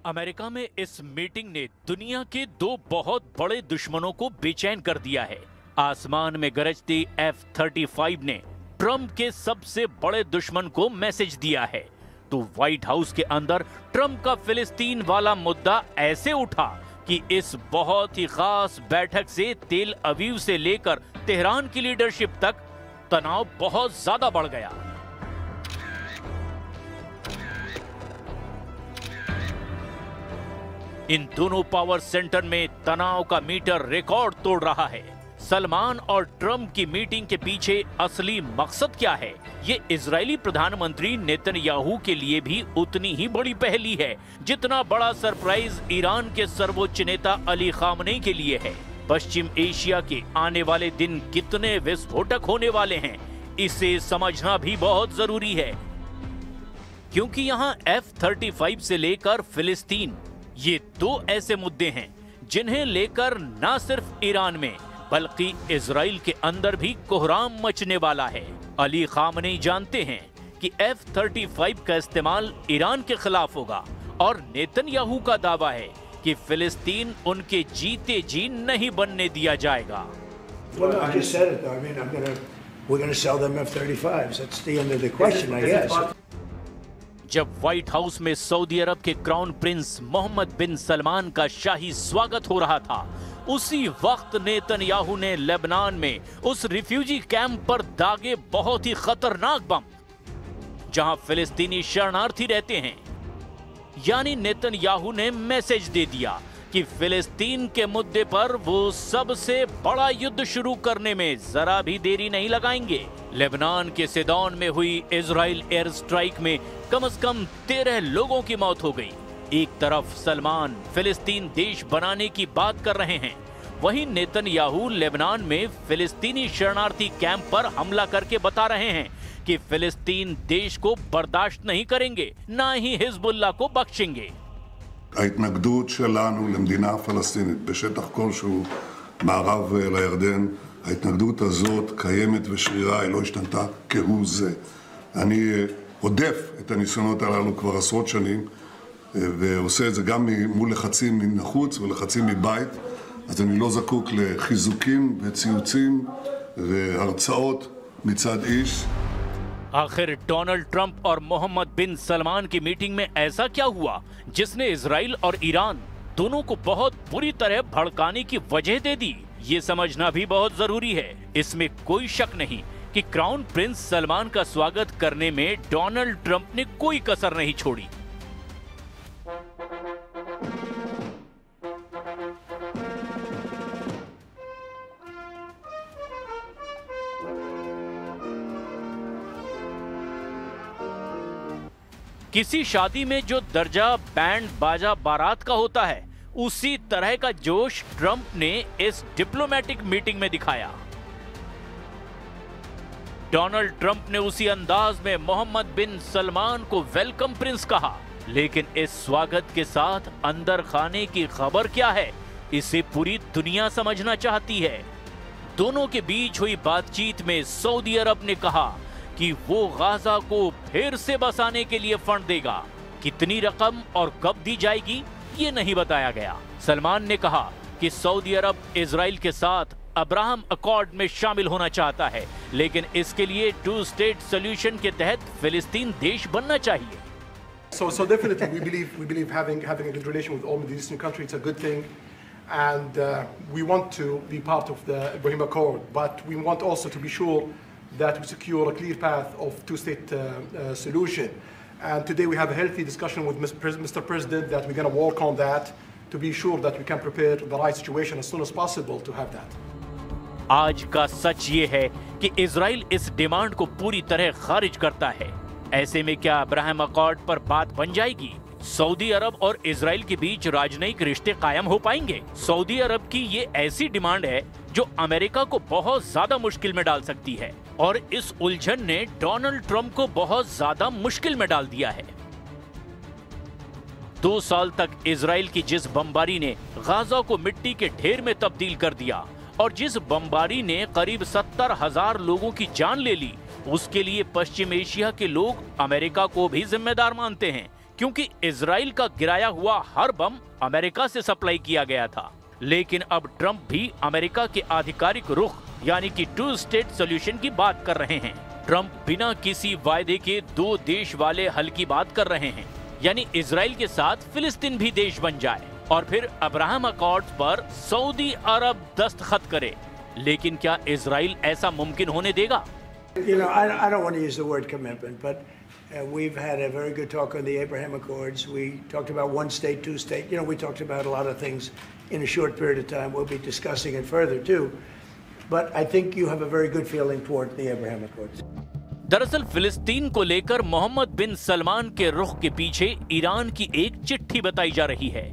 America में इस meeting ने दुनिया के दो बहुत बड़े दुश्मनों को बेचैन कर दिया है। आसमान में गरजती F-35 ने ट्रंप के सबसे बड़े दुश्मन को मैसेज दिया है, तो व्हाइट हाउस के अंदर ट्रंप का फिलिस्तीन वाला मुद्दा ऐसे उठा कि इस बहुत ही खास बैठक से तेल अवीव से लेकर तेहरान की लीडरशिप तक तनाव बहुत ज्यादा बढ़ गया। इन दोनों पावर सेंटर में तनाव का मीटर रिकॉर्ड तोड़ रहा है। सलमान और ट्रंप की मीटिंग के पीछे असली मकसद क्या है, ये इजरायली प्रधानमंत्री नेतन्याहू के लिए भी उतनी ही बड़ी पहेली है जितना बड़ा सरप्राइज ईरान के सर्वोच्च नेता अली खामनेई के लिए है। पश्चिम एशिया के आने वाले दिन कितने विस्फोटक होने वाले हैं, इसे समझना भी बहुत जरूरी है, क्योंकि यहाँ F-35 से लेकर फिलिस्तीन, ये दो ऐसे मुद्दे हैं जिन्हें लेकर न सिर्फ ईरान में बल्कि इजराइल के अंदर भी कोहराम मचने वाला है। अली खामनेई जानते हैं कि F-35 का इस्तेमाल ईरान के खिलाफ होगा और नेतन्याहू का दावा है कि फिलिस्तीन उनके जीते जी नहीं बनने दिया जाएगा। जब व्हाइट हाउस में सऊदी अरब के क्राउन प्रिंस मोहम्मद बिन सलमान का शाही स्वागत हो रहा था, उसी वक्त नेतन्याहू ने लेबनान में उस रिफ्यूजी कैंप पर दागे बहुत ही खतरनाक बम जहां फिलिस्तीनी शरणार्थी रहते हैं। यानी नेतन्याहू ने मैसेज दे दिया कि फिलिस्तीन के मुद्दे पर वो सबसे बड़ा युद्ध शुरू करने में जरा भी देरी नहीं लगाएंगे। लेबनान के सिदोन में हुई इजराइल एयर स्ट्राइक में कम से कम 13 लोगों की मौत हो गई। एक तरफ सलमान फिलिस्तीन देश बनाने की बात कर रहे हैं, वहीं नेतन्याहू लेबनान में फिलिस्तीनी शरणार्थी कैंप पर हमला करके बता रहे हैं कि फिलिस्तीन देश को बर्दाश्त नहीं करेंगे, ना ही हिजबुल्लाह को बख्शेंगे। ההתנגדות שלנו למדינה פלסטינית בשטח כלשהו מערב לירדן, ההתנגדות הזאת קיימת ושרירה, היא לא השתנתה כהוא זה. אני עודף את הניסיונות הללו כבר עשרות שנים, ועושה את זה גם מול לחצים מן החוץ ולחצים מבית, אז אני לא זקוק לחיזוקים וציוצים והרצאות מצד איש. आखिर डोनाल्ड ट्रंप और मोहम्मद बिन सलमान की मीटिंग में ऐसा क्या हुआ जिसने इजराइल और ईरान दोनों को बहुत बुरी तरह भड़काने की वजह दे दी? ये समझना भी बहुत जरूरी है। इसमें कोई शक नहीं कि क्राउन प्रिंस सलमान का स्वागत करने में डोनाल्ड ट्रंप ने कोई कसर नहीं छोड़ी। किसी शादी में जो दर्जा बैंड बाजा बारात का होता है, उसी तरह का जोश ट्रंप ने इस डिप्लोमेटिक मीटिंग में दिखाया। डोनाल्ड ट्रंप ने उसी अंदाज में मोहम्मद बिन सलमान को वेलकम प्रिंस कहा, लेकिन इस स्वागत के साथ अंदर खाने की खबर क्या है, इसे पूरी दुनिया समझना चाहती है। दोनों के बीच हुई बातचीत में सऊदी अरब ने कहा कि वो गाजा को फिर से बसाने के लिए फंड देगा। कितनी रकम और कब दी जाएगी ये नहीं बताया गया। सलमान ने कहा कि सऊदी अरब इजराइल के साथ अब्राहम अकॉर्ड में शामिल होना चाहता है, लेकिन इसके लिए 2 स्टेट सॉल्यूशन के तहत फिलिस्तीन देश बनना चाहिए। So definitely we believe having a good relation with all Middle Eastern countries it's a good thing, and we want to be part of the Abraham Accord, but we want also to be sure that we secure a clear path of 2-state solution. And today we have a healthy discussion with Mr. President that we're going to work on that to be sure that we can prepare the right situation as soon as possible to have that. आज का सच ये है कि Israel इस demand को पूरी तरह खारिज करता है। ऐसे में क्या अब्राहम अकॉर्ड पर बात बन जाएगी? सऊदी अरब और इजराइल के बीच राजनयिक रिश्ते कायम हो पाएंगे? सऊदी अरब की ये ऐसी डिमांड है जो अमेरिका को बहुत ज्यादा मुश्किल में डाल सकती है, और इस उलझन ने डोनाल्ड ट्रंप को बहुत ज्यादा मुश्किल में डाल दिया है। 2 साल तक इजराइल की जिस बमबारी ने गाजा को मिट्टी के ढेर में तब्दील कर दिया और जिस बमबारी ने करीब 70,000 लोगों की जान ले ली, उसके लिए पश्चिम एशिया के लोग अमेरिका को भी जिम्मेदार मानते हैं, क्योंकि इजराइल का गिराया हुआ हर बम अमेरिका से सप्लाई किया गया था। लेकिन अब ट्रंप भी अमेरिका के आधिकारिक रुख यानी कि 2 स्टेट सॉल्यूशन की बात कर रहे हैं। ट्रंप बिना किसी वायदे के 2 देश वाले हल की बात कर रहे हैं, यानी इजराइल के साथ फिलिस्तीन भी देश बन जाए और फिर अब्राहम अकॉर्ड्स पर सऊदी अरब दस्तखत करे। लेकिन क्या इजराइल ऐसा मुमकिन होने देगा? You know, I don't want to use the word commitment, but we've had a very good talk on the Abraham Accords. We talked about 1 state, 2 state. You know, we talked about a lot of things in a short period of time. We'll be discussing it further too. But I think you have a very good feeling toward the Abraham Accords. दरअसल फिलिस्तीन को लेकर मोहम्मद बिन सलमान के रुख के पीछे Iran की एक चिट्ठी बताई जा रही है।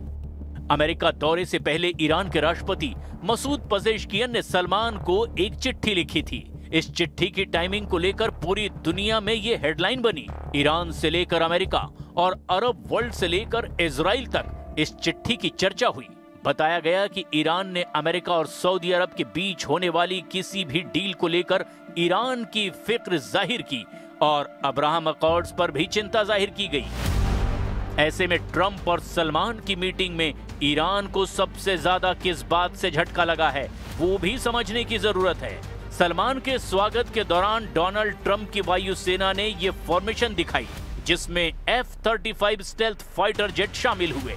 अमेरिका दौरे से पहले ईरान के राष्ट्रपति मसूद पजेश्कियन ने सलमान को एक चिट्ठी लिखी थी। इस चिट्ठी की टाइमिंग को लेकर पूरी दुनिया में ये हेडलाइन बनी। ईरान से लेकर अमेरिका और अरब वर्ल्ड से लेकर इजराइल तक इस चिट्ठी की चर्चा हुई। बताया गया कि ईरान ने अमेरिका और सऊदी अरब के बीच होने वाली किसी भी डील को लेकर ईरान की फिक्र जाहिर की और अब्राहम अकॉर्ड्स पर भी चिंता जाहिर की गई। ऐसे में ट्रंप और सलमान की मीटिंग में ईरान को सबसे ज्यादा किस बात से झटका लगा है, वो भी समझने की जरूरत है। सलमान के स्वागत के दौरान डोनाल्ड ट्रंप की वायुसेना ने ये फॉर्मेशन दिखाई, जिसमें F-35 स्टेल्थ फाइटर जेट शामिल हुए।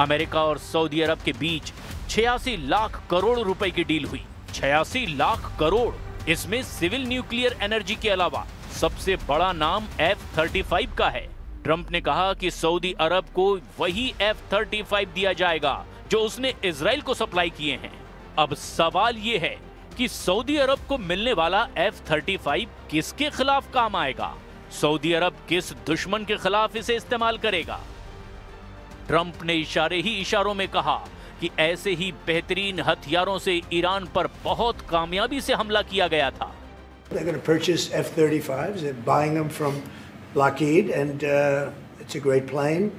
अमेरिका और सऊदी अरब के बीच 86 लाख करोड़ रुपए की डील हुई। 86 लाख करोड़, इसमें सिविल न्यूक्लियर एनर्जी के अलावा सबसे बड़ा नाम F-35 का है। ट्रंप ने कहा कि सऊदी अरब को वही F-35 दिया जाएगा जो उसने इजराइल को सप्लाई किए हैं। अब सवाल ये है कि सऊदी अरब को मिलने वाला F-35 किसके खिलाफ काम आएगा? सऊदी अरब किस दुश्मन के खिलाफ इसे इस्तेमाल करेगा? ट्रंप ने इशारे ही इशारों में कहा कि ऐसे ही बेहतरीन हथियारों से ईरान पर बहुत कामयाबी से हमला किया गया था। They're going to purchase F-35s. They're buying them from Lockheed, and it's a great plane.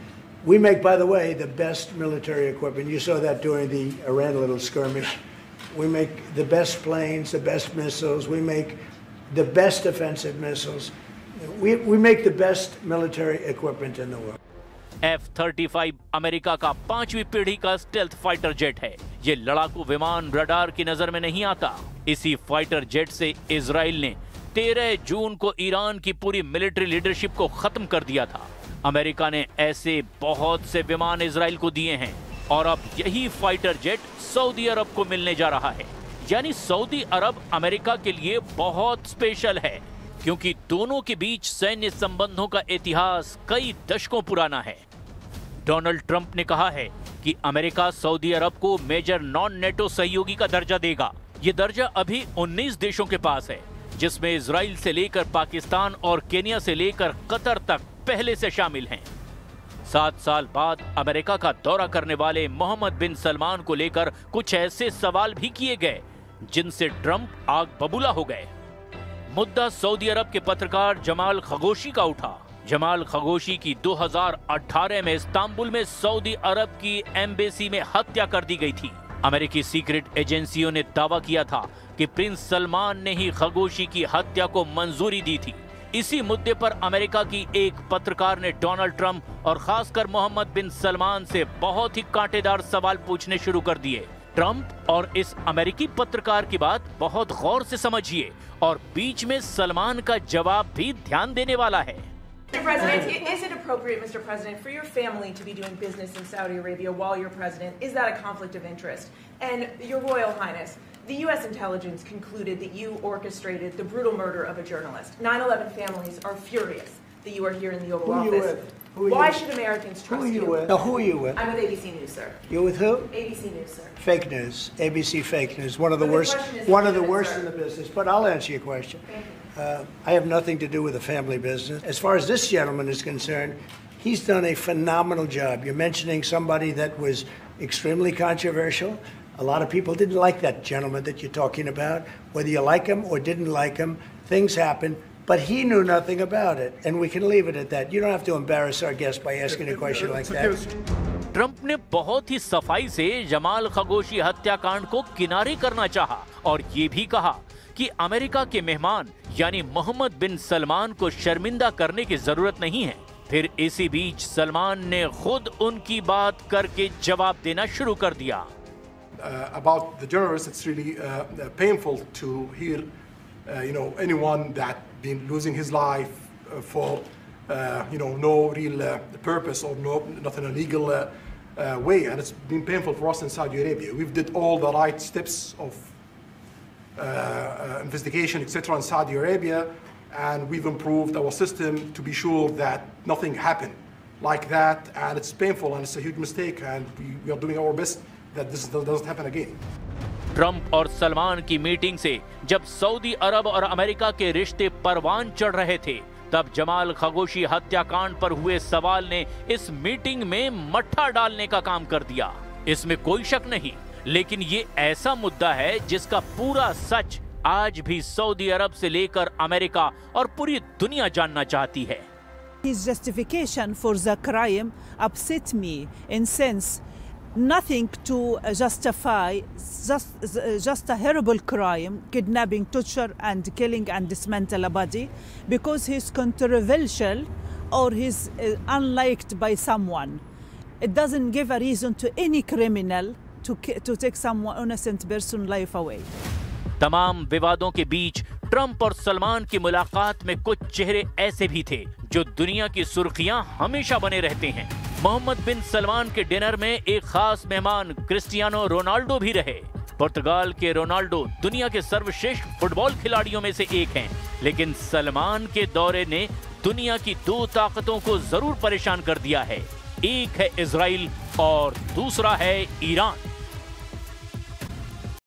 We make, by the way, the best military equipment. You saw that during the Iran little skirmish. We make the best planes, the best missiles. We make the best offensive missiles. We make the best military equipment in the world. F-35 America का 5वीं पीढ़ी का stealth fighter jet है। ये लड़ाकू विमान radar की नजर में नहीं आता। इसी फाइटर जेट से इजराइल ने 13 जून को ईरान की पूरी मिलिट्री लीडरशिप को खत्म कर दिया था। अमेरिका ने ऐसे बहुत से विमान इजराइल को दिए हैं और अब यही फाइटर जेट सऊदी अरब को मिलने जा रहा है। यानी सऊदी अरब अमेरिका के लिए बहुत स्पेशल है, क्योंकि दोनों के बीच सैन्य संबंधों का इतिहास कई दशकों पुराना है। डोनाल्ड ट्रंप ने कहा है कि अमेरिका सऊदी अरब को मेजर नॉन नेटो सहयोगी का दर्जा देगा। ये दर्जा अभी 19 देशों के पास है, जिसमें इजराइल से लेकर पाकिस्तान और केन्या से लेकर कतर तक पहले से शामिल हैं। 7 साल बाद अमेरिका का दौरा करने वाले मोहम्मद बिन सलमान को लेकर कुछ ऐसे सवाल भी किए गए जिनसे ट्रंप आग बबूला हो गए। मुद्दा सऊदी अरब के पत्रकार जमाल खगोशी का उठा। जमाल खगोशी की 2018 में इस्तांबुल में सऊदी अरब की एम्बेसी में हत्या कर दी गई थी। अमेरिकी सीक्रेट एजेंसियों ने दावा किया था कि प्रिंस सलमान ने ही खगोशी की हत्या को मंजूरी दी थी। इसी मुद्दे पर अमेरिका की एक पत्रकार ने डोनाल्ड ट्रंप और खासकर मोहम्मद बिन सलमान से बहुत ही कांटेदार सवाल पूछने शुरू कर दिए। ट्रंप और इस अमेरिकी पत्रकार की बात बहुत गौर से समझिए और बीच में सलमान का जवाब भी ध्यान देने वाला है। Mr. President, is it appropriate, Mr. President, for your family to be doing business in Saudi Arabia while you're president? Is that a conflict of interest? And Your Royal Highness, the U.S. intelligence concluded that you orchestrated the brutal murder of a journalist. 9/11 families are furious that you are here in the Oval Office. Who are you with? Why should Americans trust you? Who are you with? No, who are you with? I'm with ABC News, sir. You're with who? ABC News, sir. Fake news. ABC fake news. One of the But the worst. question is One of the legitimate, worst sir. in the business. But I'll answer your question. Thank you. I have nothing to do with the family business. As far as this gentleman is concerned, he's done a phenomenal job. You're mentioning somebody that was extremely controversial. A lot of people didn't like that gentleman that you're talking about. Whether you like him or didn't like him, things happen. But he knew nothing about it, and we can leave it at that. You don't have to embarrass our guest by asking a question like that. Trump ने बहुत ही सफाई से जमाल खगोशी हत्याकांड को किनारे करना चाहा और ये भी कहा कि अमेरिका के मेहमान यानी मोहम्मद बिन सलमान को शर्मिंदा करने की जरूरत नहीं है। फिर इसी बीच सलमान ने खुद उनकी बात करके जवाब देना शुरू कर दिया। About the journalists, it's really painful to hear, anyone that been losing his life for, no real purpose or not in a legal way, and it's been painful for us in Saudi Arabia. We've did all the right steps of investigation, etc., in Saudi Arabia, and we've improved our system to be sure that nothing happened like that, and it's painful and it's a huge mistake, and we are doing our best that this doesn't happen again. Trump और सलमान की meeting से जब Saudi अरब और America के रिश्ते परवान चढ़ रहे थे, तब जमाल खशोगी हत्याकांड पर हुए सवाल ने इस मीटिंग में मट्ठा डालने का काम कर दिया। इसमें कोई शक नहीं, लेकिन ये ऐसा मुद्दा है जिसका पूरा सच आज भी सऊदी अरब से लेकर अमेरिका और पूरी दुनिया जानना चाहती है। His justification for the crime upset me in sense nothing to justify just a horrible crime, kidnapping, torture and killing and dismantle a body because he's controversial or he's unliked by someone. It doesn't give a reason to any criminal to take someone innocent person life away. तमाम विवादों के बीच Trump और सलमान की मुलाकात में कुछ चेहरे ऐसे भी थे जो दुनिया की सुर्खियां हमेशा बने रहते हैं। मोहम्मद बिन सलमान के डिनर में एक खास मेहमान क्रिस्टियानो रोनाल्डो भी रहे। पुर्तगाल के रोनाल्डो दुनिया के सर्वश्रेष्ठ फुटबॉल खिलाड़ियों में से एक हैं, लेकिन सलमान के दौरे ने दुनिया की दो ताकतों को जरूर परेशान कर दिया है। एक है इजराइल और दूसरा है ईरान।